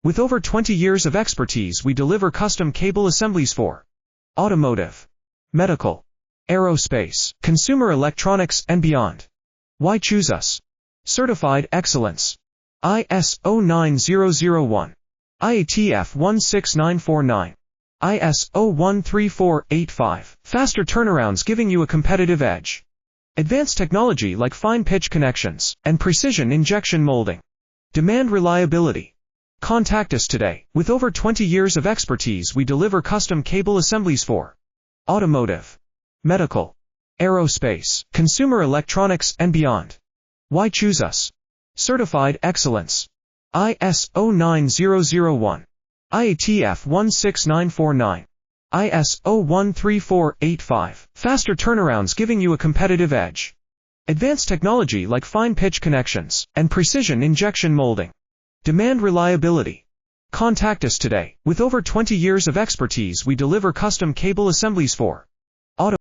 With over 20 years of expertise, we deliver custom cable assemblies for automotive, medical, aerospace, consumer electronics, and beyond. Why choose us? Certified excellence. ISO 9001, IATF 16949, ISO 13485. Faster turnarounds giving you a competitive edge. Advanced technology like fine pitch connections and precision injection molding. Demand reliability. Contact us today. With over 20 years of expertise, we deliver custom cable assemblies for automotive, medical, aerospace, consumer electronics, and beyond. Why choose us? Certified excellence. ISO 9001, IATF 16949, ISO 13485. Faster turnarounds giving you a competitive edge. Advanced technology like fine pitch connections and precision injection molding. Demand reliability. Contact us today. With over 20 years of expertise, we deliver custom cable assemblies for